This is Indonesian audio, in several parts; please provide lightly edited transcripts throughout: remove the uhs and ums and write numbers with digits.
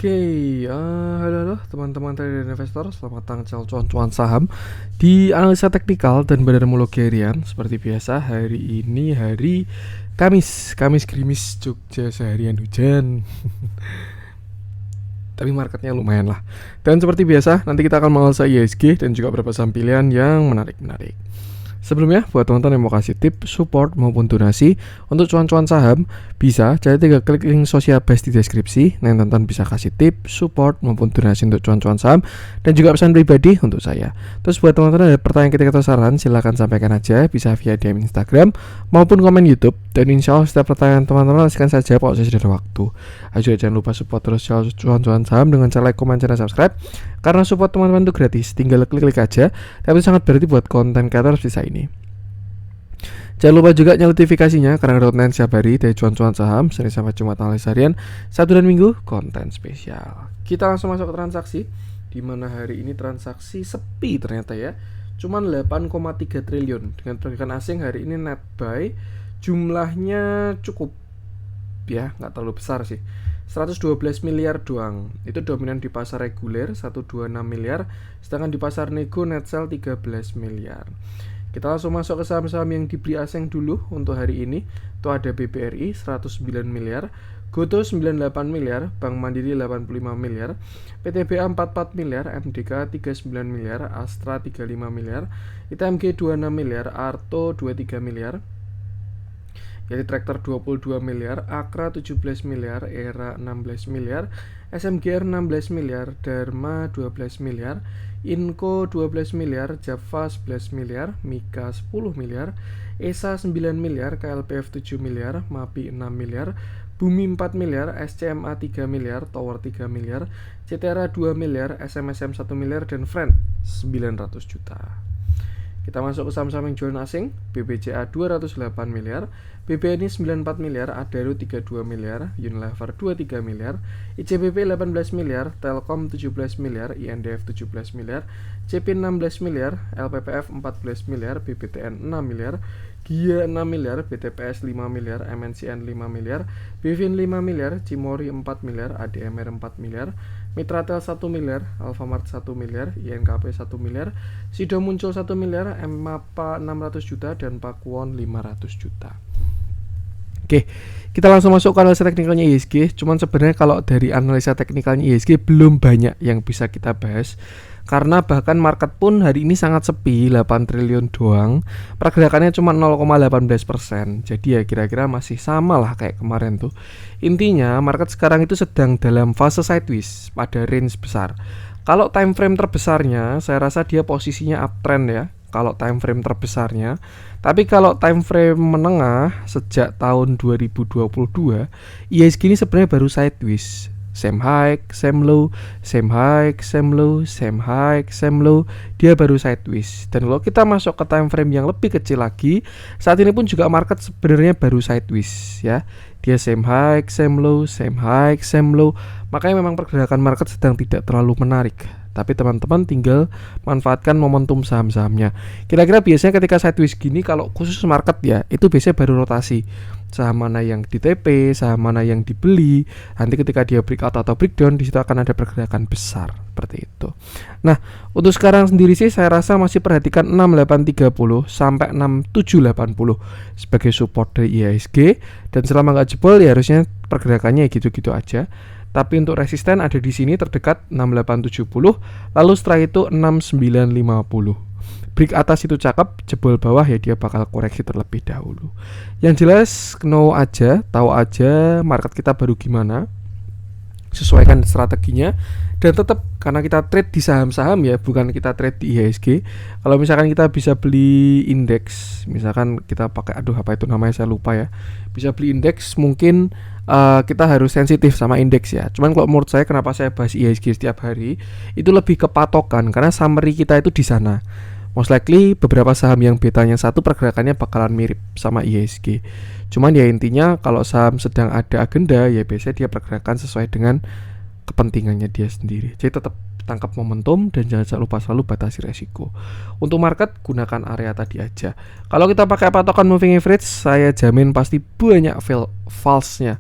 Halo teman-teman trader dan investor, selamat datang di channel cuan-cuan saham di analisa teknikal dan badarmologi harian. Seperti biasa, hari ini hari Kamis gerimis Jogja seharian hujan. Tapi marketnya lumayan lah. Dan seperti biasa, nanti kita akan menganalisa IHSG dan juga beberapa saham pilihan yang menarik-menarik. Sebelumnya, buat teman-teman yang mau kasih tip, support maupun donasi untuk cuan-cuan saham, bisa jadi tinggal klik link Social Base di deskripsi. Nah, teman-teman bisa kasih tip, support maupun donasi untuk cuan-cuan saham dan juga pesan pribadi untuk saya. Terus buat teman-teman ada pertanyaan ketika atau saran, silahkan sampaikan aja, bisa via DM Instagram maupun komen YouTube. Dan insya Allah setiap pertanyaan teman-teman akan saya jawab kalau saya sudah ada waktu. Ayo jangan lupa support terus channel cuan-cuan saham dengan cara like, komen, dan subscribe. Karena support teman-teman itu gratis, tinggal klik-klik aja. Tapi sangat berarti buat konten kreator seperti saya ini. Jangan lupa juga nyalakan notifikasinya karena ada konten setiap hari dari cuan-cuan saham, Senin sampai Jumat analisa harian, Sabtu dan Minggu konten spesial. Kita langsung masuk ke transaksi, di mana hari ini transaksi sepi ternyata ya. Cuman 8,3 triliun dengan pergerakan asing hari ini net buy jumlahnya cukup ya, nggak terlalu besar sih. 112 miliar doang. Itu dominan di pasar reguler 126 miliar, sedangkan di pasar nego net sell 13 miliar. Kita langsung masuk ke saham-saham yang dibeli asing dulu untuk hari ini. Itu ada BBRI 109 miliar, Goto 98 miliar, Bank Mandiri 85 miliar, PTBA 44 miliar, MDK 39 miliar, Astra 35 miliar, ITMG 26 miliar, Arto 23 miliar, Yeti Tractor 22 miliar, Akra 17 miliar, Era 16 miliar, SMGR 16 miliar, Dharma 12 miliar, Inco 12 miliar, Java 11 miliar, Mika 10 miliar, ESA 9 miliar, KLPF 7 miliar, MAPI 6 miliar, Bumi 4 miliar, SCMA 3 miliar, Tower 3 miliar, CTRA 2 miliar, SMSM 1 miliar, dan Friend 900 juta. Kita masuk ke saham-saham yang jualan asing. BBCA 208 miliar, BBNI 94 miliar, Adaro 32 miliar, Unilever 23 miliar, ICBP 18 miliar, Telkom 17 miliar, INDF 17 miliar, CP 16 miliar, LPPF 14 miliar, BBTN 6 miliar, Gia 6 miliar, BTPS 5 miliar, MNCN 5 miliar, Bivin 5 miliar, Cimori 4 miliar, ADMR 4 miliar, Mitratel 1 miliar, Alfamart 1 miliar, INKP 1 miliar, Sido Muncul 1 miliar, MAPA 600 juta, dan Pakuwon 500 juta. Oke, kita langsung masuk ke analisa teknikalnya IHSG. Cuman sebenarnya kalau dari analisa teknikalnya IHSG belum banyak yang bisa kita bahas, karena bahkan market pun hari ini sangat sepi, 8 triliun doang. Pergerakannya cuma 0,18%. Jadi ya kira-kira masih sama lah kayak kemarin tuh. Intinya market sekarang itu sedang dalam fase sideways pada range besar. Kalau time frame terbesarnya saya rasa dia posisinya uptrend ya, kalau time frame terbesarnya. Tapi kalau time frame menengah sejak tahun 2022, IHSG ini sebenarnya baru sideways. Same high, same low, same high, same low, same high, same low. Dia baru sideways. Dan kalau kita masuk ke time frame yang lebih kecil lagi, saat ini pun juga market sebenarnya baru sideways ya. Dia same high, same low, same high, same low. Makanya memang pergerakan market sedang tidak terlalu menarik. Tapi teman-teman tinggal manfaatkan momentum saham-sahamnya. Kira-kira biasanya ketika sideways gini, kalau khusus market ya, itu biasanya baru rotasi. Saham mana yang di TP, saham mana yang dibeli. Nanti ketika dia breakout atau breakdown, di situ akan ada pergerakan besar seperti itu. Nah, untuk sekarang sendiri sih saya rasa masih perhatikan 6830 sampai 6780 sebagai support dari IHSG, dan selama nggak jebol ya harusnya pergerakannya gitu-gitu aja. Tapi untuk resisten ada di sini terdekat 6870, lalu setelah itu 6950. Break atas itu cakep, jebol bawah ya dia bakal koreksi terlebih dahulu. Yang jelas know aja, tahu aja market kita baru gimana, sesuaikan strateginya, dan tetap karena kita trade di saham-saham ya, bukan kita trade di IHSG. Kalau misalkan kita bisa beli indeks, misalkan kita pakai apa itu namanya saya lupa ya, bisa beli indeks, mungkin kita harus sensitif sama indeks ya. Cuman kalau menurut saya kenapa saya bahas IHSG setiap hari, itu lebih ke patokan karena summary kita itu di sana. Most likely beberapa saham yang betanya satu pergerakannya bakalan mirip sama IHSG. Cuman ya intinya kalau saham sedang ada agenda ya biasanya dia pergerakan sesuai dengan kepentingannya dia sendiri. Jadi tetap tangkap momentum dan jangan lupa selalu batasi resiko. Untuk market gunakan area tadi aja. Kalau kita pakai patokan moving average, saya jamin pasti banyak false-nya.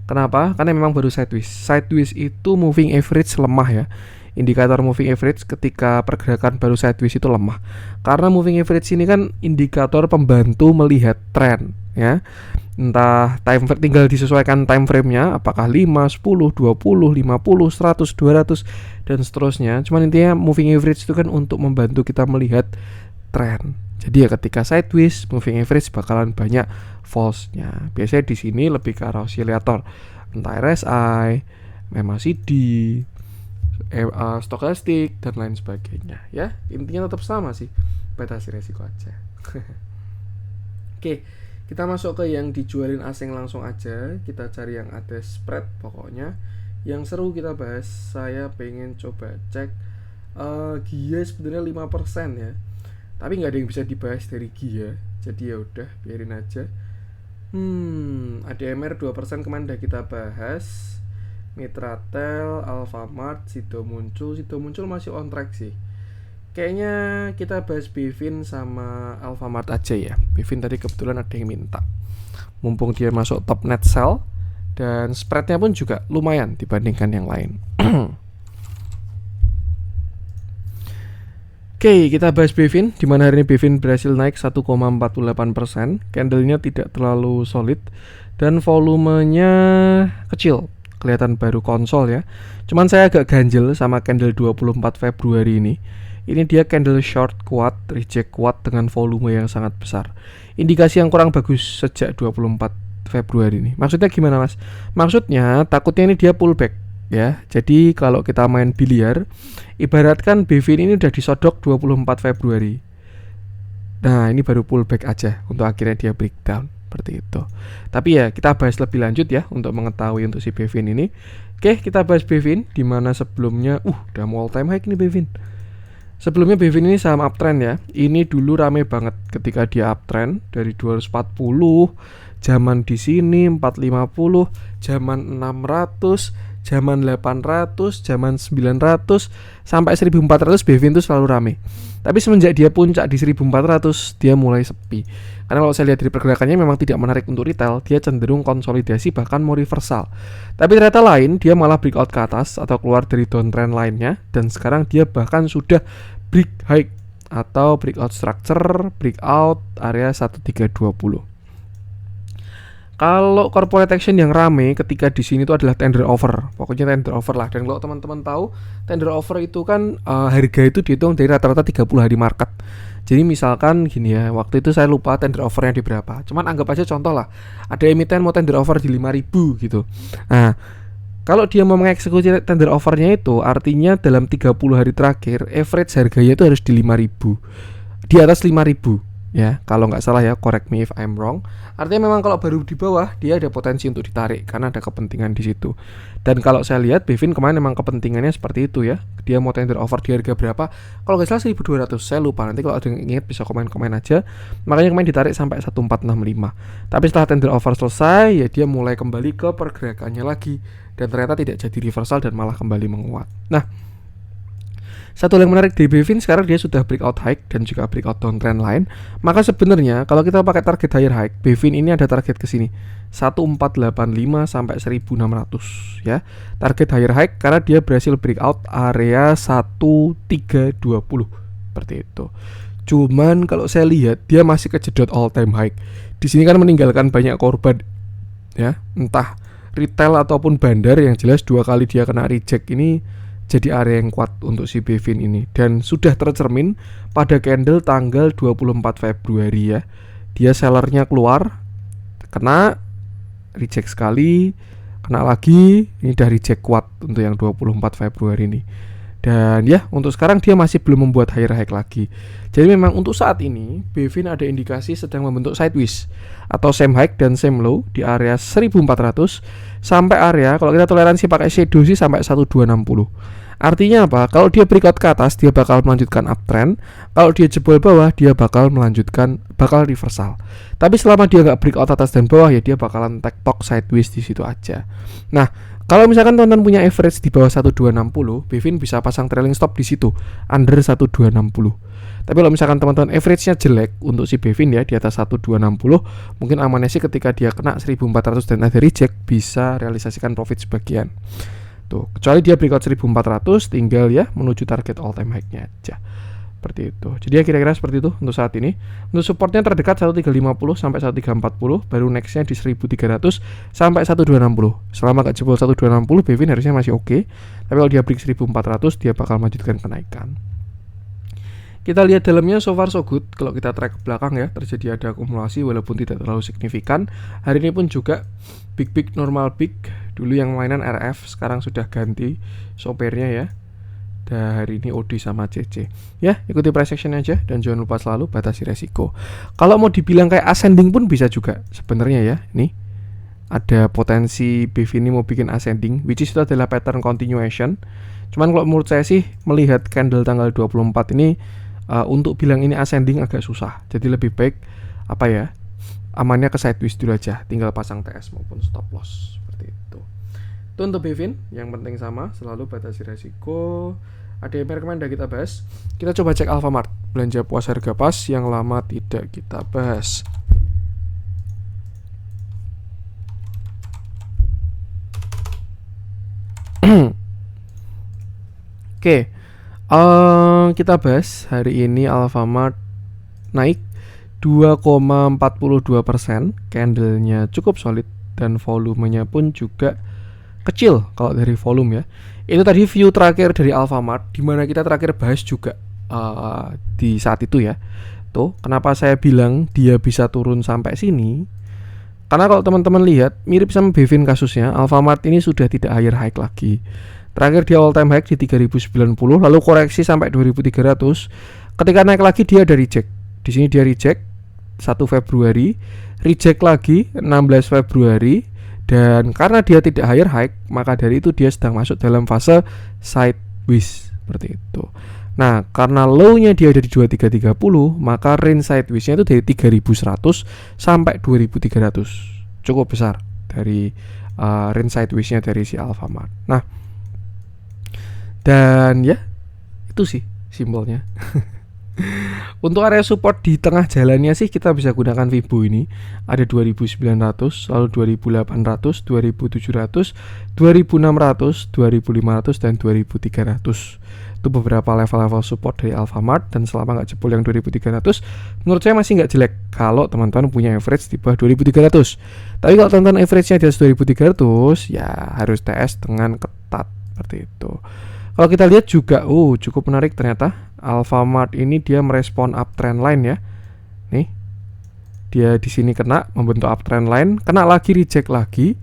Kenapa? Karena memang baru sideways. Sideways itu moving average lemah ya. Indikator moving average ketika pergerakan baru sideways itu lemah. Karena moving average ini kan indikator pembantu melihat tren ya. Entah time frame, tinggal disesuaikan time frame-nya apakah 5, 10, 20, 50, 100, 200 dan seterusnya. Cuman intinya moving average itu kan untuk membantu kita melihat tren. Jadi ya ketika sideways, moving average bakalan banyak false-nya. Biasanya di sini lebih ke arah oscillator, entah RSI, MACD, stokastik dan lain sebagainya ya. Intinya tetap sama sih, batasi resiko aja. Oke, kita masuk ke yang dijualin asing langsung aja. Kita cari yang ada spread pokoknya. Yang seru kita bahas, saya pengen coba cek GIA sebenarnya 5% ya. Tapi nggak ada yang bisa dibahas dari GIA. Jadi ya udah biarin aja. ADMR 2% kemarin udah kita bahas. Mitratel, Alfamart, Sido muncul masih on track sih. Kayaknya kita bahas Bevin sama Alfamart aja ya. Bevin tadi kebetulan ada yang minta. Mumpung dia masuk top net sell dan spreadnya pun juga lumayan dibandingkan yang lain. Oke, kita bahas Bevin. Dimana hari ini Bevin berhasil naik 1,48%. Candlenya tidak terlalu solid dan volumenya kecil. Kelihatan baru konsol ya. Cuman saya agak ganjel sama candle 24 Februari ini. Ini dia candle short kuat, reject kuat dengan volume yang sangat besar. Indikasi yang kurang bagus sejak 24 Februari ini. Maksudnya gimana mas? Maksudnya takutnya ini dia pullback ya. Jadi kalau kita main biliar, ibaratkan Bevin ini udah disodok 24 Februari. Nah ini baru pullback aja untuk akhirnya dia breakdown. Seperti itu. Tapi ya kita bahas lebih lanjut ya untuk mengetahui untuk si Bevin ini. Oke, kita bahas Bevin di mana sebelumnya udah mau all time high nih Bevin. Sebelumnya Bevin ini saham uptrend ya. Ini dulu rame banget ketika dia uptrend dari 240, zaman di sini 450, zaman 600, zaman 800, zaman 900 sampai 1400 Bevin itu selalu rame. Tapi semenjak dia puncak di 1400 dia mulai sepi. Karena kalau saya lihat dari pergerakannya memang tidak menarik untuk retail, dia cenderung konsolidasi bahkan mau reversal. Tapi ternyata lain, dia malah breakout ke atas atau keluar dari downtrend lainnya dan sekarang dia bahkan sudah break high atau breakout structure, breakout area 1320. Kalau corporate action yang rame ketika di sini itu adalah tender offer. Pokoknya tender offer lah. Dan kalau teman-teman tahu, tender offer itu kan harga itu dihitung dari rata-rata 30 hari market. Jadi misalkan gini ya, waktu itu saya lupa tender offernya di berapa. Cuman anggap aja contoh lah, ada emiten mau tender offer di 5.000 gitu. Nah, kalau dia mau mengeksekusi tender offernya itu, artinya dalam 30 hari terakhir, average harganya itu harus di 5.000. Di atas 5.000 ya, kalau nggak salah ya, correct me if I'm wrong. Artinya memang kalau baru di bawah dia ada potensi untuk ditarik karena ada kepentingan di situ. Dan kalau saya lihat Bevin kemarin memang kepentingannya seperti itu ya. Dia mau tender offer di harga berapa? Kalau nggak salah 1.200, saya lupa. Nanti kalau ada yang ingat bisa komen-komen aja. Makanya kemarin ditarik sampai 1.465. Tapi setelah tender offer selesai ya dia mulai kembali ke pergerakannya lagi dan ternyata tidak jadi reversal dan malah kembali menguat. Nah, satu yang menarik di Bevin sekarang dia sudah breakout high dan juga breakout downtrend lain. Maka sebenarnya kalau kita pakai target higher high, Bevin ini ada target ke sini 1485 sampai 1600 ya. Target higher high karena dia berhasil breakout area 1320 seperti itu. Cuman kalau saya lihat dia masih kejedot all time high. Di sini kan meninggalkan banyak korban ya, entah retail ataupun bandar, yang jelas dua kali dia kena reject ini jadi area yang kuat untuk si Bevin ini. Dan sudah tercermin pada candle tanggal 24 Februari ya. Dia sellernya keluar, kena reject sekali, kena lagi, ini udah reject kuat untuk yang 24 Februari ini. Dan ya untuk sekarang dia masih belum membuat higher high lagi. Jadi memang untuk saat ini Bevin ada indikasi sedang membentuk sideways atau same high dan same low di area 1400 sampai area, kalau kita toleransi pakai shadow sih sampai 1260. Artinya apa? Kalau dia breakout ke atas dia bakal melanjutkan uptrend. Kalau dia jebol bawah dia bakal reversal. Tapi selama dia nggak breakout atas dan bawah ya dia bakalan tektok sideways di situ aja. Nah, Kalau misalkan teman-teman punya average di bawah 1260, Bevin bisa pasang trailing stop di situ, under 1260. Tapi kalau misalkan teman-teman average-nya jelek untuk si Bevin ya di atas 1260, mungkin amannya sih ketika dia kena 1400 dan ada reject bisa realisasikan profit sebagian. Tuh, kecuali dia breakout 1400 tinggal ya menuju target all time high-nya aja. Seperti itu. Jadi ya kira-kira seperti itu untuk saat ini. Untuk supportnya terdekat 1350 sampai 1340, baru nextnya di 1300 sampai 1260. Selama gak jebol 1260, Bevin harusnya masih oke. Tapi kalau dia break 1400, dia bakal melanjutkan kenaikan. Kita lihat dalamnya so far so good. Kalau kita track ke belakang ya, terjadi ada akumulasi walaupun tidak terlalu signifikan. Hari ini pun juga big normal big. Dulu yang mainan RF, sekarang sudah ganti sopernya ya. Dan hari ini OD sama CC. Ya, ikuti price action aja dan jangan lupa selalu batasi resiko. Kalau mau dibilang kayak ascending pun bisa juga sebenarnya ya. Nih ada potensi Bevin ini mau bikin ascending, which is itu adalah pattern continuation. Cuman kalau menurut saya sih melihat candle tanggal 24 ini untuk bilang ini ascending agak susah. Jadi lebih baik apa ya? Amannya ke sideways dulu aja, tinggal pasang TS maupun stop loss seperti itu. Itu untuk Bevin, yang penting sama selalu batasi resiko. Ada yang rekomend kita bahas. Kita coba cek Alfamart, belanja puas harga pas yang lama tidak kita bahas. Oke. Kita bahas hari ini Alfamart naik 2,42%, candlenya cukup solid dan volumenya pun juga kecil kalau dari volume ya. Itu tadi view terakhir dari Alfamart, dimana kita terakhir bahas juga di saat itu ya. Tuh, kenapa saya bilang dia bisa turun sampai sini? Karena kalau teman-teman lihat mirip sama Bevin kasusnya, Alfamart ini sudah tidak higher high lagi. Terakhir dia all time high di 3090, lalu koreksi sampai 2300. Ketika naik lagi dia ada reject. Di sini dia reject 1 Februari, reject lagi 16 Februari, dan karena dia tidak higher high, maka dari itu dia sedang masuk dalam fase sideways seperti itu. Nah, karena low-nya dia ada di 2330, maka range sideways-nya itu dari 3100 sampai 2300. Cukup besar dari range sideways-nya dari si Alfamart. Nah, dan ya itu sih simbolnya. Untuk area support di tengah jalannya sih kita bisa gunakan Fibo ini. Ada 2900, lalu 2800, 2700, 2600, 2500 dan 2300. Itu beberapa level-level support dari Alfamart, dan selama nggak jebol yang 2300 menurut saya masih nggak jelek kalau teman-teman punya average di bawah 2300. Tapi kalau teman-teman average-nya di atas 2300 ya harus TS dengan ketat seperti itu. Kalau kita lihat juga, cukup menarik ternyata. Alfamart ini dia merespon uptrend line ya. Nih, dia di sini kena membentuk uptrend line, kena lagi reject lagi.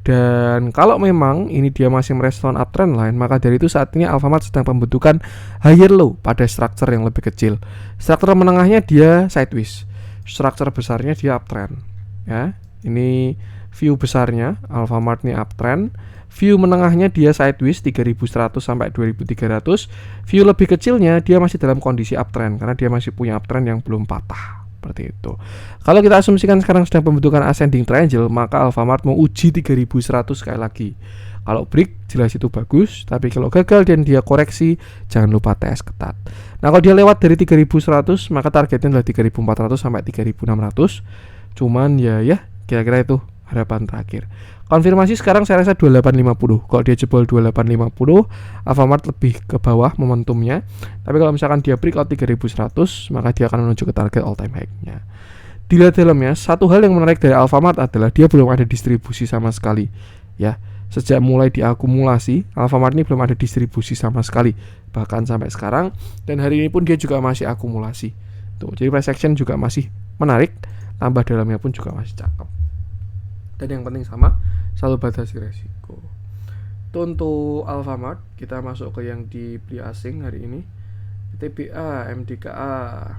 Dan kalau memang ini dia masih merespon uptrend line, maka dari itu saat ini Alfamart sedang pembentukan higher low pada structure yang lebih kecil. Structure menengahnya dia sideways, structure besarnya dia uptrend. Ya, ini view besarnya Alfamart ini uptrend. View menengahnya dia sideways 3100 sampai 2300. View lebih kecilnya dia masih dalam kondisi uptrend karena dia masih punya uptrend yang belum patah. Seperti itu. Kalau kita asumsikan sekarang sedang pembentukan ascending triangle, maka Alfamart mau uji 3100 sekali lagi. Kalau break jelas itu bagus, tapi kalau gagal dan dia koreksi, jangan lupa TS ketat. Nah, kalau dia lewat dari 3100, maka targetnya adalah 3400 sampai 3600. Cuman ya kira-kira itu harapan terakhir. Konfirmasi sekarang saya rasa 2850. Kalau dia jebol 2850, Alfamart lebih ke bawah momentumnya. Tapi kalau misalkan dia breakout 3100, maka dia akan menuju ke target all time high-nya. Dilihat dalamnya, satu hal yang menarik dari Alfamart adalah dia belum ada distribusi sama sekali. Ya, sejak mulai diakumulasi, Alfamart ini belum ada distribusi sama sekali, bahkan sampai sekarang. Dan hari ini pun dia juga masih akumulasi. Tuh, jadi price action juga masih menarik, tambah dalamnya pun juga masih cakep. Dan yang penting sama, selalu batasi resiko. Itu untuk Alfamart. Kita masuk ke yang dibeli asing hari ini, TBA, MDKA.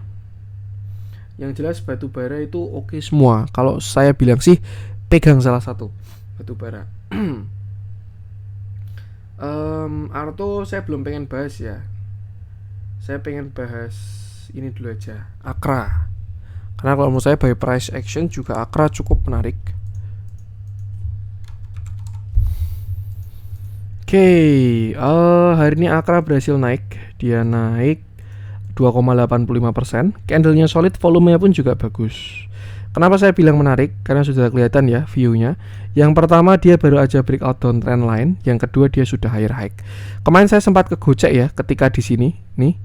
Yang jelas batu bara itu oke semua. Kalau saya bilang sih pegang salah satu batu bara. Arto saya belum pengen bahas ya. Saya pengen bahas ini dulu aja, Akra. Karena kalau menurut saya by price action juga Akra cukup menarik. Hari ini Akra berhasil naik. Dia naik 2,85%. Candlenya solid, volumenya pun juga bagus. Kenapa saya bilang menarik? Karena sudah kelihatan ya view-nya. Yang pertama dia baru aja breakout downtrend line, yang kedua dia sudah higher high. Kemarin saya sempat kegocek ya ketika di sini, nih.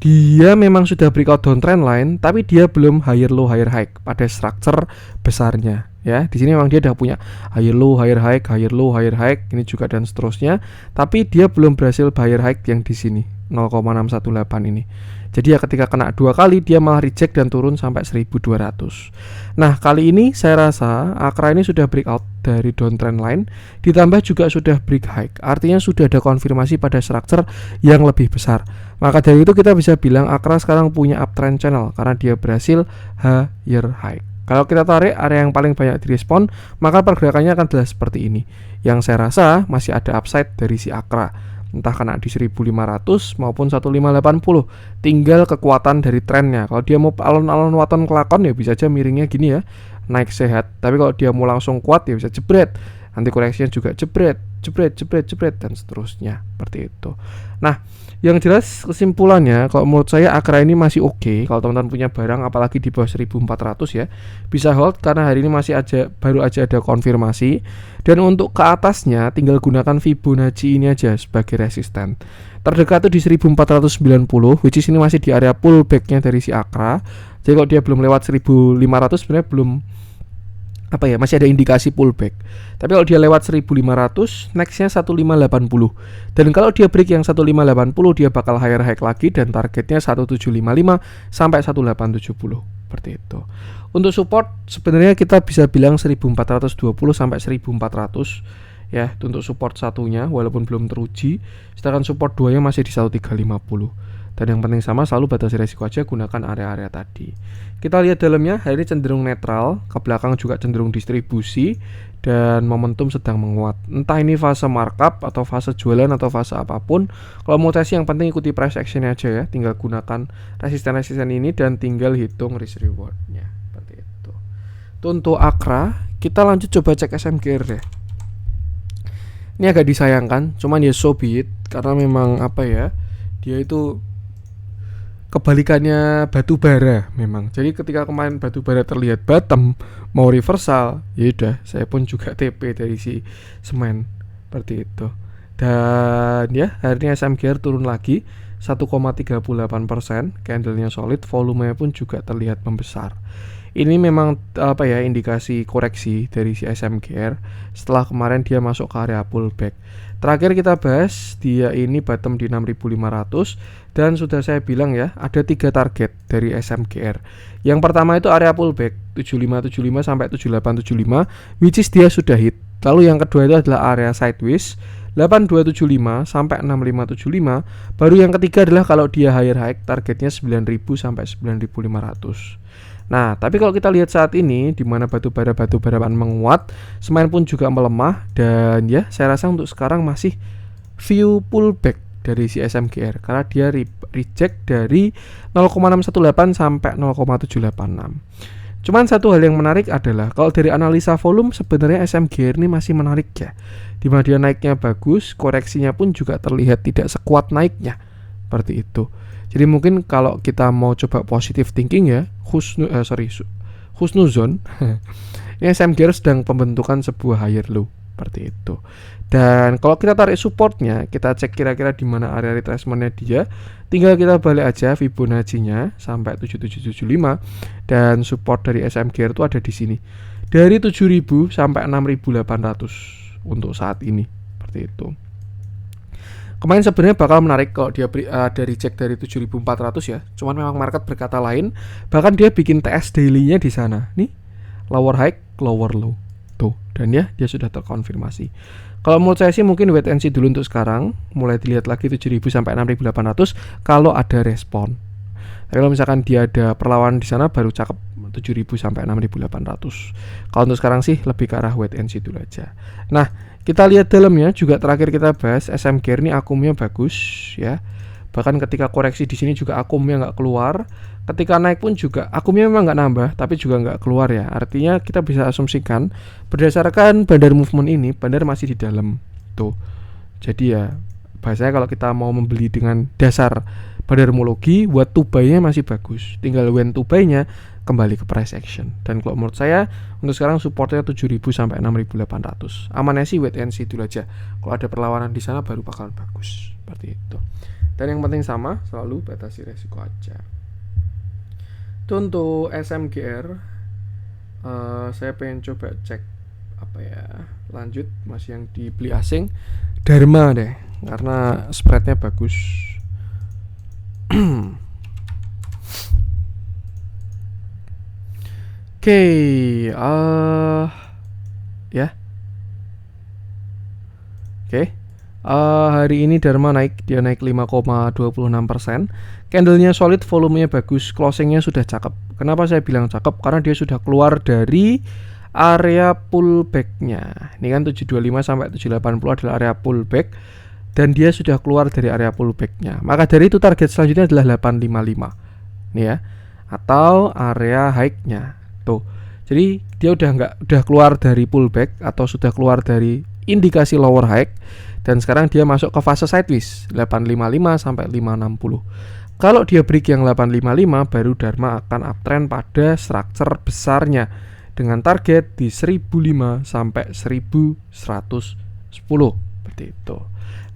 Dia memang sudah breakout downtrend line, tapi dia belum higher low higher high pada structure besarnya. Ya, di sini memang dia udah punya higher low, higher high, higher low, higher high, ini juga dan seterusnya. Tapi dia belum berhasil higher high yang di sini 0,618 ini. Jadi ya ketika kena 2 kali dia malah reject dan turun sampai 1200. Nah, kali ini saya rasa Akra ini sudah breakout dari downtrend line, ditambah juga sudah break high. Artinya sudah ada konfirmasi pada structure yang lebih besar. Maka dari itu kita bisa bilang Akra sekarang punya uptrend channel karena dia berhasil higher high. Kalau kita tarik area yang paling banyak direspon, maka pergerakannya akan jelas seperti ini. Yang saya rasa masih ada upside dari si Akra, entah kena di 1500 maupun 1580. Tinggal kekuatan dari trennya. Kalau dia mau alon-alon waton kelakon ya bisa aja miringnya gini ya, naik sehat. Tapi kalau dia mau langsung kuat ya bisa jebret. Nanti koreksinya juga jebret dan seterusnya. Seperti itu. Nah, yang jelas kesimpulannya kalau menurut saya Akra ini masih oke. Kalau teman-teman punya barang apalagi di bawah 1400 ya, bisa hold karena hari ini masih baru aja ada konfirmasi. Dan untuk ke atasnya tinggal gunakan Fibonacci ini aja sebagai resisten. Terdekat itu di 1490, which is ini masih di area pullbacknya dari si Akra. Jadi kalau dia belum lewat 1500 sebenarnya belum masih ada indikasi pullback. Tapi kalau dia lewat 1500, nextnya 1580. Dan kalau dia break yang 1580, dia bakal higher high lagi dan targetnya 1755 sampai 1870. Seperti itu. Untuk support sebenarnya kita bisa bilang 1420 sampai 1400 ya, untuk support satunya walaupun belum teruji. Sedangkan support 2-nya masih di 1350. Dan yang penting sama, selalu batasi resiko aja, gunakan area-area tadi. Kita lihat dalamnya, hari ini cenderung netral, ke belakang juga cenderung distribusi, dan momentum sedang menguat. Entah ini fase markup, atau fase jualan, atau fase apapun. Kalau mau tes yang penting ikuti price action aja ya, tinggal gunakan resisten-resisten ini, dan tinggal hitung risk reward-nya. Seperti itu. Untuk Akra, kita lanjut coba cek SMGR deh. Ini agak disayangkan, cuman ya so be it, karena memang dia itu kebalikannya batu bara memang. Jadi ketika kemarin batu bara terlihat bottom mau reversal, ya udah saya pun juga TP dari si semen seperti itu. Dan ya hari ini SMGR turun lagi 1,38%, candlenya solid, volumenya pun juga terlihat membesar. Ini memang indikasi koreksi dari si SMGR setelah kemarin dia masuk ke area pullback. Terakhir kita bahas dia ini bottom di 6500 dan sudah saya bilang ya ada 3 target dari SMGR. Yang pertama itu area pullback 7575 sampai 7875, which is dia sudah hit. Lalu yang kedua itu adalah area sideways 8275 sampai 6575. Baru yang ketiga adalah kalau dia higher high targetnya 9000 sampai 9500. Nah, tapi kalau kita lihat saat ini di mana batu bara menguat, semen pun juga melemah, dan ya saya rasa untuk sekarang masih view pullback dari si SMGR karena dia reject dari 0,618 sampai 0,786. Cuman satu hal yang menarik adalah kalau dari analisa volume sebenarnya SMGR ini masih menarik ya. Dimana dia naiknya bagus, koreksinya pun juga terlihat tidak sekuat naiknya. Seperti itu. Jadi mungkin kalau kita mau coba positive thinking ya, husnuzon. Ini SMGR sedang pembentukan sebuah higher low seperti itu. Dan kalau kita tarik supportnya, kita cek kira-kira di mana area retracementnya dia. Tinggal kita balik aja Fibonacci-nya sampai 7775 dan support dari SMGR itu ada di sini. Dari 7000 sampai 6800 untuk saat ini. Seperti itu. Kemarin sebenarnya bakal menarik kalau dia dari cek dari 7400 ya. Cuman memang market berkata lain. Bahkan dia bikin TS daily-nya di sana. Nih, lower high, lower low. Tuh, dan ya dia sudah terkonfirmasi. Kalau menurut saya sih mungkin wait and see dulu untuk sekarang. Mulai dilihat lagi 7000 sampai 6800 kalau ada respon. Tapi kalau misalkan dia ada perlawanan di sana baru cakep 7000 sampai 6800. Kalau untuk sekarang sih lebih ke arah wait and see dulu aja. Nah, kita lihat dalamnya juga terakhir kita bahas SMGR ini akumnya bagus ya. Bahkan ketika koreksi di sini juga akumnya nggak keluar. Ketika naik pun juga akumnya memang nggak nambah, tapi juga nggak keluar ya. Artinya kita bisa asumsikan berdasarkan bandar movement ini, bandar masih di dalam tuh. Jadi ya bahasanya kalau kita mau membeli dengan dasar badarmologi, buat to buy-nya masih bagus. Tinggal when to buy-nya kembali ke price action. Dan kalau menurut saya untuk sekarang supportnya 7.000 sampai 6.800. Amannya sih wait and see dulu aja. Kalau ada perlawanan di sana baru bakalan bagus. Seperti itu. Dan yang penting sama, selalu batasi resiko aja. Itu untuk SMGR. Saya pengen coba cek apa ya, lanjut masih yang dibeli asing, Dharma deh, karena spreadnya bagus. Oke, ya. Oke. Hari ini Dharma naik, dia naik 5,26%. Candlenya solid, volumenya bagus, closingnya sudah cakep. Kenapa saya bilang cakep? Karena dia sudah keluar dari area pullback-nya. Ini kan 725 sampai 780 adalah area pullback, dan dia sudah keluar dari area pullback-nya. Maka dari itu target selanjutnya adalah 855. Nih ya. Atau area high-nya. Tuh. Jadi dia udah keluar dari pullback atau sudah keluar dari indikasi lower high, dan sekarang dia masuk ke fase sideways 855 sampai 560. Kalau dia break yang 855, baru Dharma akan uptrend pada structure besarnya dengan target di 1005 sampai 1110 seperti itu.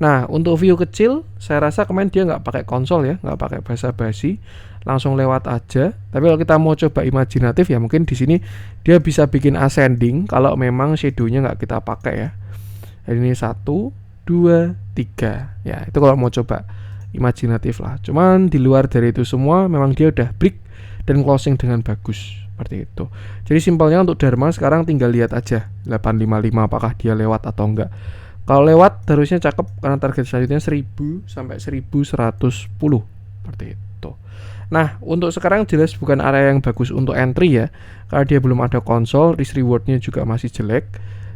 Nah, untuk view kecil, saya rasa kemarin dia nggak pakai konsol ya, nggak pakai basa-basi, langsung lewat aja. Tapi kalau kita mau coba imajinatif ya, mungkin di sini dia bisa bikin ascending kalau memang shadow-nya nggak kita pakai ya. Ini 1, 2, 3. Ya, itu kalau mau coba imajinatif lah. Cuman di luar dari itu semua memang dia udah break dan closing dengan bagus seperti itu. Jadi simpelnya untuk Dharma sekarang tinggal lihat aja 855 apakah dia lewat atau enggak. Kalau lewat harusnya cakep karena target selanjutnya 1000 sampai 1110 seperti itu. Nah, untuk sekarang jelas bukan area yang bagus untuk entry ya, karena dia belum ada konsol, risk rewardnya juga masih jelek.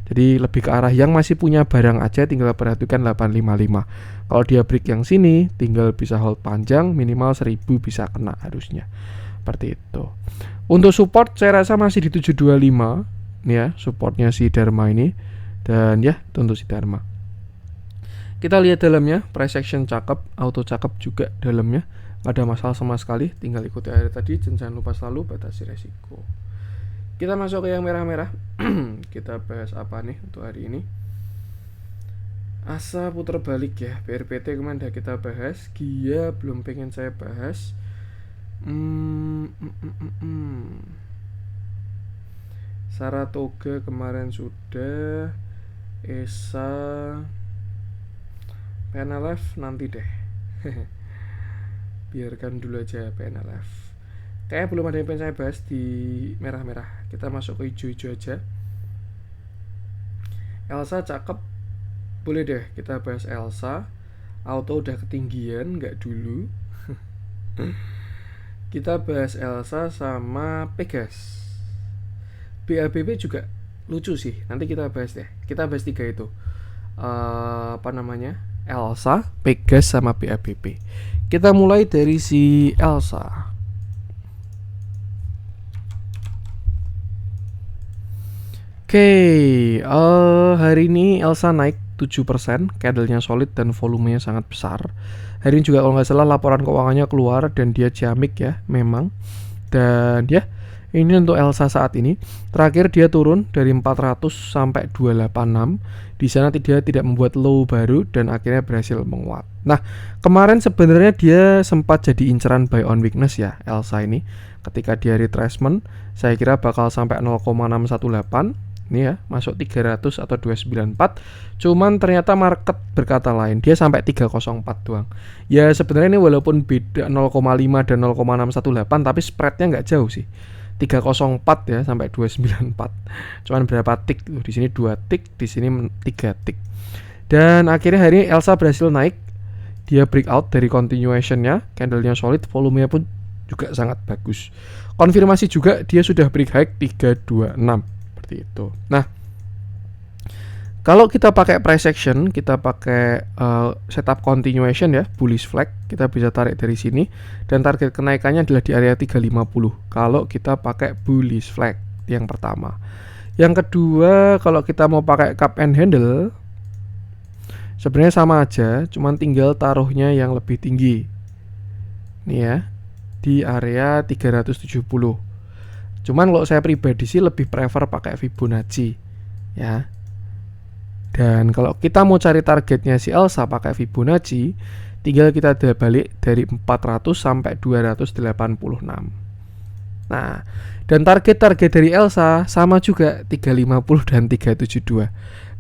Jadi lebih ke arah yang masih punya barang aja, tinggal perhatikan 855. Kalau dia break yang sini, tinggal bisa hold panjang, minimal 1000 bisa kena harusnya. Seperti itu. Untuk support saya rasa masih di 725 nih ya, supportnya si Dharma ini. Dan ya, itu untuk si Dharma. Kita lihat dalamnya, price action cakep, auto cakep juga dalamnya. Gak ada masalah sama sekali, tinggal ikuti area tadi, jangan lupa selalu batasi resiko. Kita masuk ke yang merah-merah. Kita bahas apa nih untuk hari ini? Asa putar balik ya, BRPT kemarin udah kita bahas, Gia belum pengen saya bahas. Saratoga kemarin sudah. ESA, PNLF nanti deh. Biarkan dulu aja PNLF. Kayaknya belum ada yang pengen saya bahas di merah-merah. Kita masuk ke hijau-hijau aja. Elsa cakep, boleh deh kita bahas Elsa. Auto udah ketinggian, nggak dulu. Kita bahas Elsa sama Pegas. BABB juga lucu sih, nanti kita bahas deh. Kita bahas 3 itu. Apa namanya? Elsa, Pegas sama BABB. Kita mulai dari si Elsa. Oke, hari ini Elsa naik 7%, candlenya solid dan volumenya sangat besar. Hari ini juga kalau nggak salah laporan keuangannya keluar dan dia ciamik ya, memang. Dan ya, ini untuk Elsa saat ini. Terakhir dia turun dari 400 sampai 286. Di sana dia tidak membuat low baru dan akhirnya berhasil menguat. Nah, kemarin sebenarnya dia sempat jadi inceran buy on weakness ya, Elsa ini. Ketika dia retracement, saya kira bakal sampai 0,618. Ini ya, masuk 300 atau 294. Cuman ternyata market berkata lain, dia sampai 304 doang. Ya sebenarnya ini walaupun beda 0,5 dan 0,618, tapi spreadnya nggak jauh sih. 304 ya sampai 294. Cuman berapa tik loh, di sini 2 tik, di sini 3 tik. Dan akhirnya hari ini Elsa berhasil naik. Dia breakout dari continuation-nya, candlenya solid, volumenya pun juga sangat bagus. Konfirmasi juga dia sudah break high 326. Itu. Nah, kalau kita pakai price action, kita pakai setup continuation ya, bullish flag, kita bisa tarik dari sini dan target kenaikannya adalah di area 350. Kalau kita pakai bullish flag yang pertama. Yang kedua, kalau kita mau pakai cup and handle, Sebenarnya sama aja, cuman tinggal taruhnya yang lebih tinggi. Nih ya, di area 370. Cuman kalau saya pribadi sih lebih prefer pakai Fibonacci ya. Dan kalau kita mau cari targetnya si Elsa pakai Fibonacci, tinggal kita balik dari 400 sampai 286. Nah, dan target-target dari Elsa sama juga 350 dan 372.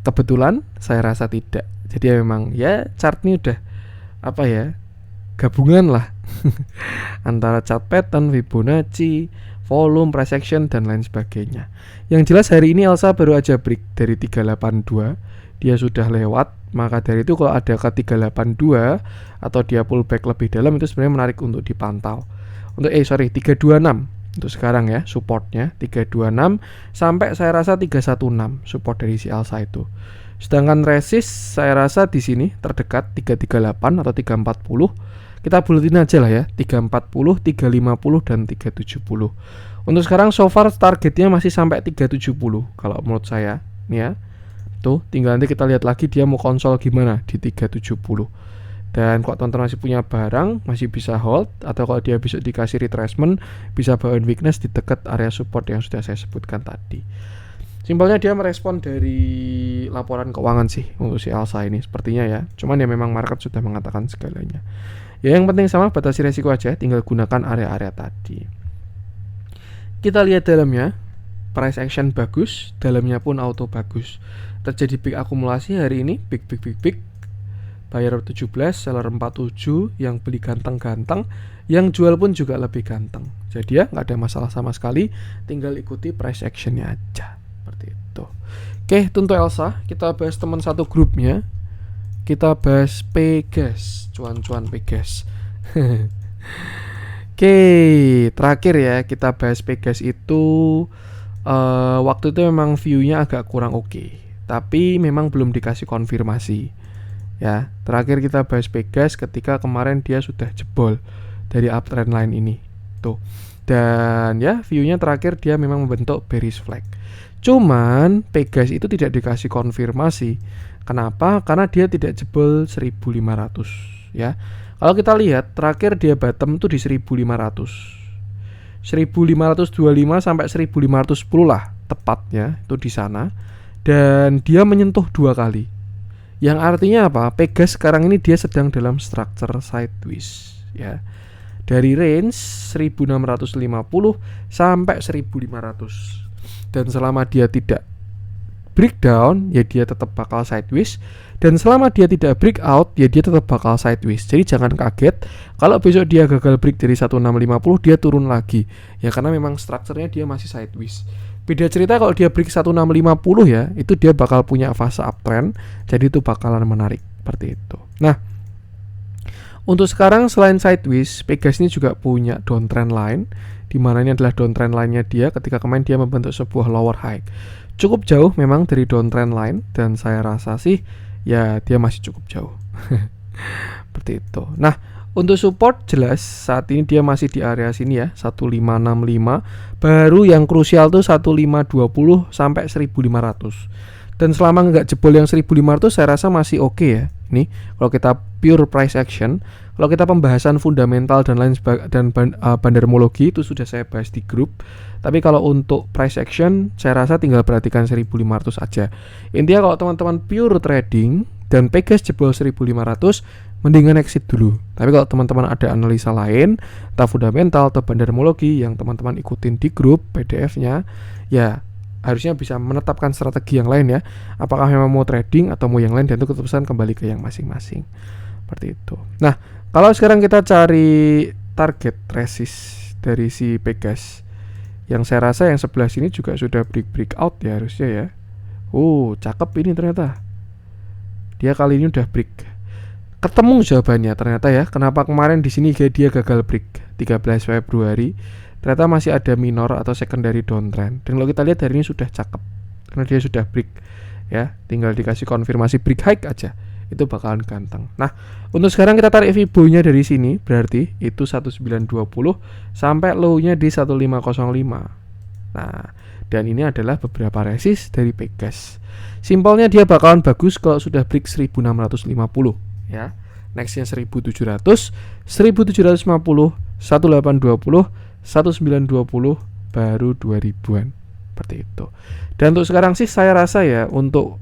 Kebetulan saya rasa tidak. Jadi memang ya chart ini udah apa ya, gabungan lah antara chart pattern, Fibonacci, volume, price action, dan lain sebagainya. Yang jelas hari ini Elsa baru aja break dari 382. Dia sudah lewat, maka dari itu kalau ada ke 382 atau dia pullback lebih dalam, itu sebenarnya menarik untuk dipantau. Untuk 326 untuk sekarang ya, supportnya 326 sampai saya rasa 316 support dari si Elsa itu. Sedangkan resist saya rasa di sini terdekat 338 atau 340. Kita bulatin aja lah ya, 340, 350 dan 370. Untuk sekarang so far targetnya masih sampai 370 kalau menurut saya. Nih ya. Tuh, tinggal nanti kita lihat lagi dia mau konsol gimana di 370. Dan kalau teman-teman masih punya barang, masih bisa hold, atau kalau dia besok dikasih retracement, bisa bawain weakness di dekat area support yang sudah saya sebutkan tadi. Simpelnya dia merespon dari laporan keuangan sih untuk si Elsa ini sepertinya ya. Cuman ya memang market sudah mengatakan segalanya. Ya yang penting sama, batasi resiko aja, tinggal gunakan area-area tadi. Kita lihat dalamnya, price action bagus, dalamnya pun auto bagus. Terjadi big akumulasi hari ini, big. Buyer 17, seller 47, yang beli ganteng-ganteng, yang jual pun juga lebih ganteng. Jadi ya nggak ada masalah sama sekali, tinggal ikuti price actionnya aja. Seperti itu. Oke, untuk Elsa, kita bahas teman satu grupnya. Kita bahas Pegas, cuan-cuan Pegas. Oke, terakhir ya kita bahas Pegas itu waktu itu memang view-nya agak kurang oke, tapi memang belum dikasih konfirmasi. Ya, terakhir kita bahas Pegas ketika kemarin dia sudah jebol dari uptrend line ini. Tuh. Dan ya, view-nya terakhir dia memang membentuk bearish flag. Cuman Pegas itu tidak dikasih konfirmasi. Kenapa? Karena dia tidak jebol 1500 ya. Kalau kita lihat terakhir dia bottom tuh di 1500. 1525 sampai 1510 lah tepatnya itu di sana. Dan dia menyentuh 2 kali. Yang artinya apa? Pegas sekarang ini dia sedang dalam structure sideways ya. Dari range 1650 sampai 1500. Dan selama dia tidak breakdown, ya dia tetap bakal sideways. Dan selama dia tidak breakout, ya dia tetap bakal sideways. Jadi jangan kaget kalau besok dia gagal break dari 1650, dia turun lagi. Ya karena memang strukturnya dia masih sideways. Beda cerita kalau dia break 1650 ya, itu dia bakal punya fase uptrend. Jadi itu bakalan menarik seperti itu. Nah, untuk sekarang selain sideways, Pegas ini juga punya downtrend line, di mana ini adalah downtrend line-nya dia ketika kemarin dia membentuk sebuah lower high. Cukup jauh memang dari downtrend line, dan saya rasa sih ya dia masih cukup jauh. Seperti itu. Nah, untuk support jelas saat ini dia masih di area sini ya, 1565. Baru yang krusial tuh 1520 sampai 1500. Dan selama nggak jebol yang 1500 saya rasa masih oke ya. Ini kalau kita pure price action. Kalau kita pembahasan fundamental dan lain dan bandarmologi itu sudah saya bahas di grup. Tapi kalau untuk price action saya rasa tinggal perhatikan 1500 aja. Intinya kalau teman-teman pure trading dan Pegas jebol 1500, mendingan exit dulu. Tapi kalau teman-teman ada analisa lain, entah fundamental atau bandarmologi yang teman-teman ikutin di grup PDF-nya, ya harusnya bisa menetapkan strategi yang lain ya. Apakah memang mau trading atau mau yang lain, dan itu keputusan kembali ke yang masing-masing. Seperti itu. Nah, kalau sekarang kita cari target resist dari si Pegas, yang saya rasa yang sebelah sini juga sudah breakout ya harusnya ya. Cakep ini ternyata. Dia kali ini udah break. Ketemu jawabannya ternyata ya. Kenapa kemarin di sini dia gagal break 13 Februari? Ternyata masih ada minor atau secondary downtrend. Dan kalau kita lihat hari ini sudah cakep karena dia sudah break ya. Tinggal dikasih konfirmasi break high aja, itu bakalan ganteng. Nah, untuk sekarang kita tarik Fibo-nya dari sini, berarti itu 1920 sampai low-nya di 1505. Nah, Dan ini adalah beberapa resist dari Pegas. Simpelnya dia bakalan bagus kalau sudah break 1650 ya. Nextnya 1700, 1750, 1820, 1920, baru 2000-an. Seperti itu. Dan untuk sekarang sih saya rasa ya, untuk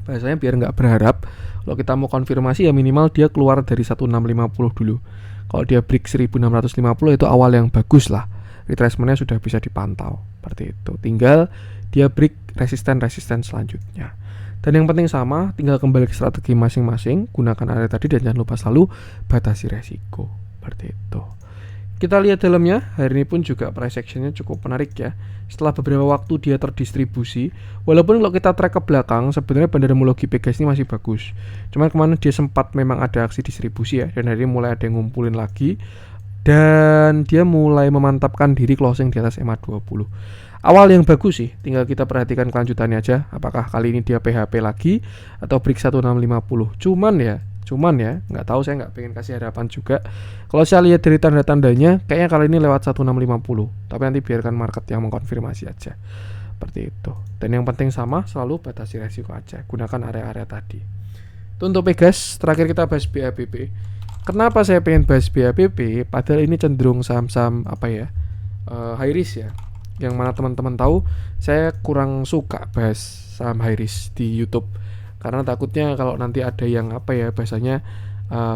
bahasanya biar nggak berharap, kalau kita mau konfirmasi ya minimal dia keluar dari 1650 dulu. Kalau dia break 1650 itu awal yang bagus lah. Retracementnya sudah bisa dipantau seperti itu. Tinggal dia break resisten selanjutnya. Dan yang penting sama, tinggal kembali ke strategi masing-masing, gunakan area tadi dan jangan lupa selalu batasi resiko seperti itu. Kita lihat dalamnya, hari ini pun juga price actionnya cukup menarik ya. Setelah beberapa waktu dia terdistribusi, walaupun kalau kita track ke belakang sebenarnya bandarmologi Pegas ini masih bagus. Cuman kemarin dia sempat memang ada aksi distribusi ya, dan hari ini mulai ada yang ngumpulin lagi. Dan dia mulai memantapkan diri closing di atas MA20. Awal yang bagus sih, tinggal kita perhatikan kelanjutannya aja. Apakah kali ini dia PHP lagi atau break 1650. Cuman ya, nggak tahu, saya nggak pengen kasih harapan juga. Kalau saya lihat dari tanda-tandanya, kayaknya kali ini lewat 1650. Tapi nanti biarkan market yang mengkonfirmasi aja. Seperti itu. Dan yang penting sama, selalu batasi resiko aja. Gunakan area-area tadi. Itu untuk Pegas. Terakhir kita bahas BABP. Kenapa saya pengen bahas BABP? Padahal ini cenderung saham-saham high risk ya. Yang mana teman-teman tahu, saya kurang suka bahas saham high risk di YouTube. Karena takutnya kalau nanti ada yang bahasanya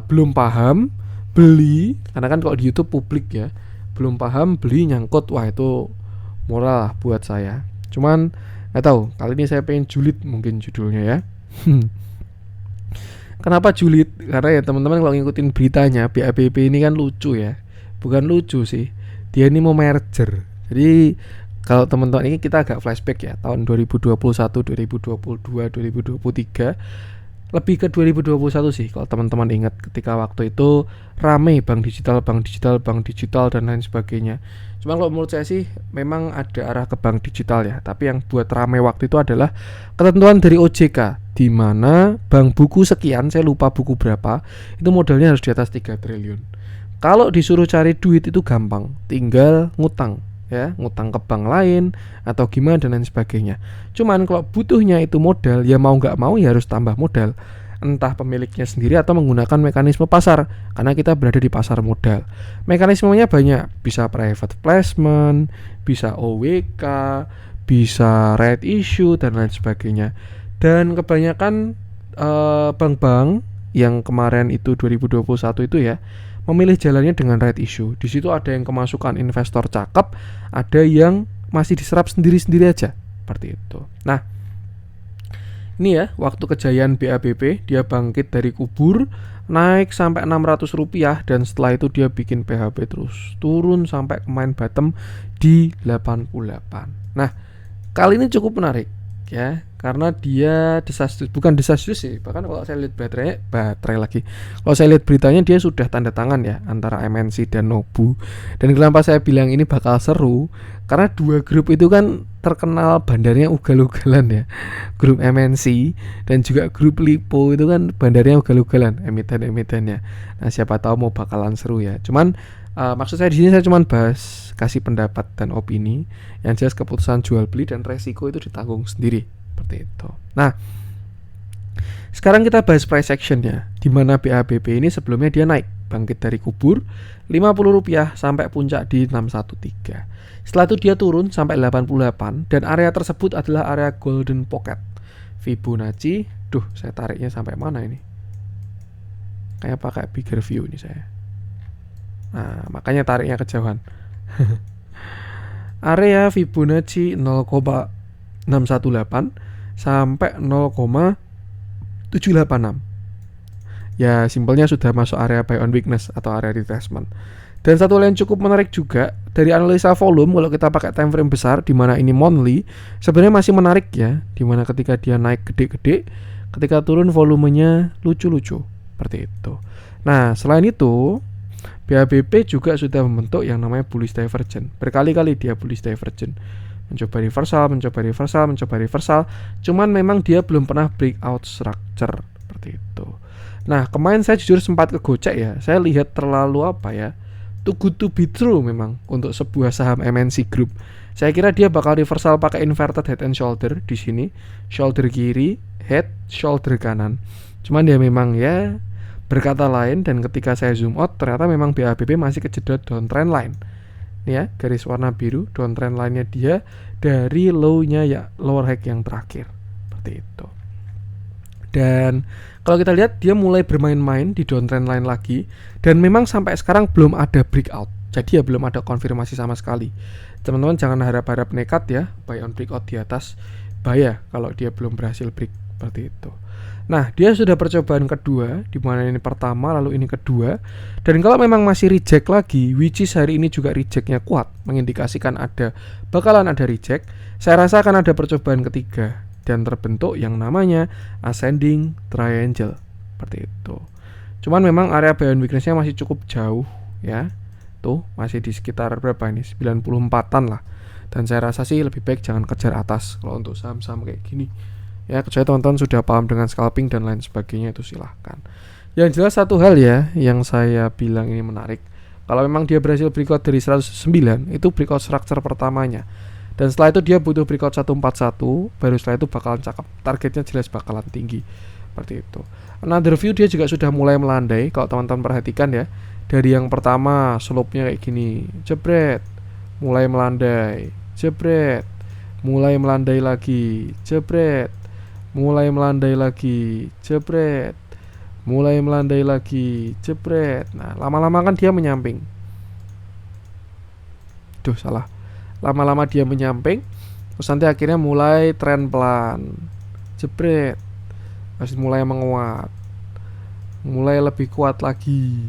belum paham beli, karena kan kalau di YouTube publik ya, belum paham beli nyangkut, wah itu moral lah buat saya. Cuman nggak tahu, kali ini saya pengen julid mungkin judulnya ya. Kenapa julid? Karena ya teman-teman kalau ngikutin beritanya, BABP ini kan lucu ya. Bukan lucu sih, dia ini mau merger. Jadi kalau teman-teman ini kita agak flashback ya, tahun 2021, 2022, 2023, lebih ke 2021 sih kalau teman-teman ingat, ketika waktu itu rame bank digital dan lain sebagainya. Cuma kalau menurut saya sih memang ada arah ke bank digital ya, tapi yang buat rame waktu itu adalah ketentuan dari OJK, di mana bank buku sekian, saya lupa buku berapa, itu modalnya harus di atas 3 triliun. Kalau disuruh cari duit itu gampang, tinggal ngutang ya, ngutang ke bank lain atau gimana dan lain sebagainya. Cuman kalau butuhnya itu modal, ya mau nggak mau ya harus tambah modal, entah pemiliknya sendiri atau menggunakan mekanisme pasar, karena kita berada di pasar modal. Mekanismenya banyak, bisa private placement, bisa OWK, bisa right issue dan lain sebagainya. Dan kebanyakan bank-bank yang kemarin itu 2021 itu ya, memilih jalannya dengan right issue. Di situ ada yang kemasukan investor cakep, ada yang masih diserap sendiri-sendiri aja, seperti itu. Nah, ini ya waktu kejayaan BABP, dia bangkit dari kubur, naik sampai Rp600 dan setelah itu dia bikin PHP terus, turun sampai kemarin bottom di 88. Nah, kali ini cukup menarik ya, karena dia bukan desastres sih, bahkan kalau saya lihat baterai lagi, kalau saya lihat beritanya dia sudah tanda tangan ya antara MNC dan Nobu. Dan kenapa saya bilang ini bakal seru, karena dua grup itu kan terkenal bandarnya ugal-ugalan ya, grup MNC dan juga grup Lipo itu kan bandarnya ugal-ugalan emiten-emitennya. Nah siapa tahu mau bakalan seru ya. Cuman maksud saya di sini saya cuman bahas, kasih pendapat dan opini. Yang jelas keputusan jual beli dan resiko itu ditanggung sendiri, seperti itu. Nah, sekarang kita bahas price actionnya, di mana BABP ini sebelumnya dia naik, bangkit dari kubur Rp50 sampai puncak di 613. Setelah itu dia turun sampai 88 dan area tersebut adalah area golden pocket Fibonacci. Saya tariknya sampai mana ini? Kayak pakai bigger view ini saya. Nah, makanya tariknya kejauhan. Area Fibonacci 0,618 sampai 0,786. Ya simpelnya sudah masuk area buy on weakness atau area retracement. Dan satu hal yang cukup menarik juga dari analisa volume, kalau kita pakai time frame besar di mana ini monthly, sebenarnya masih menarik ya, di mana ketika dia naik gede-gede, ketika turun volumenya lucu-lucu seperti itu. Nah, selain itu BABP juga sudah membentuk yang namanya bullish divergence. Berkali-kali dia bullish divergence, mencoba reversal. Cuman memang dia belum pernah breakout structure seperti itu. Nah, kemarin saya jujur sempat kegocek ya. Saya lihat terlalu too good to be true memang untuk sebuah saham MNC Group. Saya kira dia bakal reversal pakai inverted head and shoulder di sini, shoulder kiri, head, shoulder kanan. Cuman dia memang ya berkata lain, dan ketika saya zoom out ternyata memang BABP masih kejedot downtrend line. Nih ya, garis warna biru downtrend line-nya dia dari low-nya ya lower high yang terakhir. Seperti itu. Dan kalau kita lihat dia mulai bermain-main di downtrend line lagi, dan memang sampai sekarang belum ada breakout. Jadi ya belum ada konfirmasi sama sekali. Teman-teman jangan harap-harap nekat ya, buy on breakout di atas. Bahaya kalau dia belum berhasil break seperti itu. Nah, dia sudah percobaan kedua, di mana ini pertama lalu ini kedua. Dan kalau memang masih reject lagi, which is hari ini juga rejectnya kuat, mengindikasikan bakalan ada reject, saya rasa akan ada percobaan ketiga dan terbentuk yang namanya ascending triangle seperti itu. Cuman memang area buy on weakness-nya masih cukup jauh ya. Tuh, masih di sekitar berapa ini? 94-an lah. Dan saya rasa sih lebih baik jangan kejar atas kalau untuk saham-saham kayak gini. Ya, kecuali teman-teman sudah paham dengan scalping dan lain sebagainya, itu silahkan. Yang jelas satu hal ya yang saya bilang ini menarik. Kalau memang dia berhasil breakout dari 109, itu breakout structure pertamanya. Dan setelah itu dia butuh breakout 141, baru setelah itu bakalan cakep. Targetnya jelas bakalan tinggi. Seperti itu. Another view dia juga sudah mulai melandai. Kalau teman-teman perhatikan ya, dari yang pertama slope-nya kayak gini, jebret, mulai melandai, jebret, mulai melandai lagi, jebret, mulai melandai lagi, jebret, mulai melandai lagi, jebret. Nah, lama-lama kan dia menyamping. Duh, salah. Lama-lama dia menyamping, terus nanti akhirnya mulai tren pelan, jebret, masih mulai menguat, mulai lebih kuat lagi,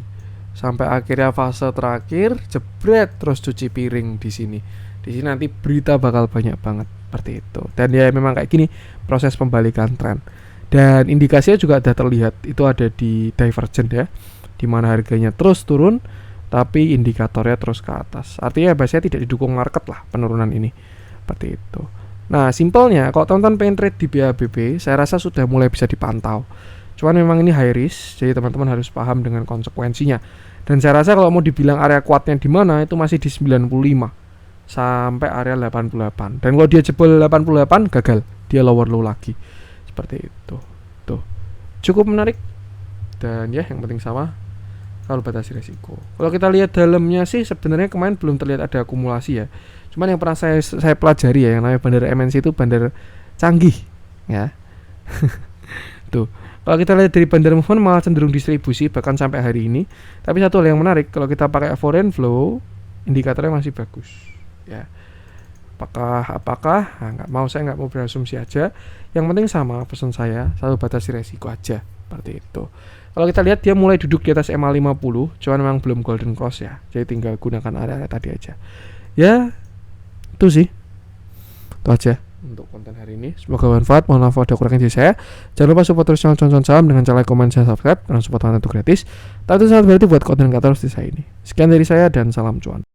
sampai akhirnya fase terakhir, jebret, terus cuci piring di sini. Di sini nanti berita bakal banyak banget seperti itu. Dan ya memang kayak gini proses pembalikan tren. Dan indikasinya juga ada terlihat, itu ada di divergent ya, dimana harganya terus turun tapi indikatornya terus ke atas. Artinya biasanya tidak didukung market lah penurunan ini. Seperti itu. Nah, simpelnya kalau teman-teman pengen trade di BABB, saya rasa sudah mulai bisa dipantau. Cuman memang ini high risk, jadi teman-teman harus paham dengan konsekuensinya. Dan saya rasa kalau mau dibilang area kuatnya di mana, itu masih di 95 sampai area 88. Dan kalau dia jebol 88 gagal, dia lower low lagi. Seperti itu. Tuh. Cukup menarik. Dan ya yang penting sama, kalau batasi resiko. Kalau kita lihat dalamnya sih sebenarnya kemarin belum terlihat ada akumulasi ya. Cuman yang pernah saya pelajari ya, yang namanya bandar MNC itu bandar canggih ya. Tuh. Kalau kita lihat dari bandar movement malah cenderung distribusi bahkan sampai hari ini. Tapi satu hal yang menarik, kalau kita pakai foreign flow, indikatornya masih bagus ya. Apakah saya nggak mau berasumsi aja. Yang penting sama pesan saya, selalu batasi resiko aja seperti itu. Kalau kita lihat dia mulai duduk di atas MA50, cuman memang belum golden cross ya. Jadi tinggal gunakan area tadi aja. Ya, itu sih. Itu aja untuk konten hari ini. Semoga bermanfaat. Mohon maaf ada kurangnya dari saya. Jangan lupa support terus channel Cuan Saham dengan cara like, komen, dan subscribe. Karena support itu gratis. Tapi itu sangat berarti buat konten kreator seperti saya ini. Sekian dari saya dan salam cuan.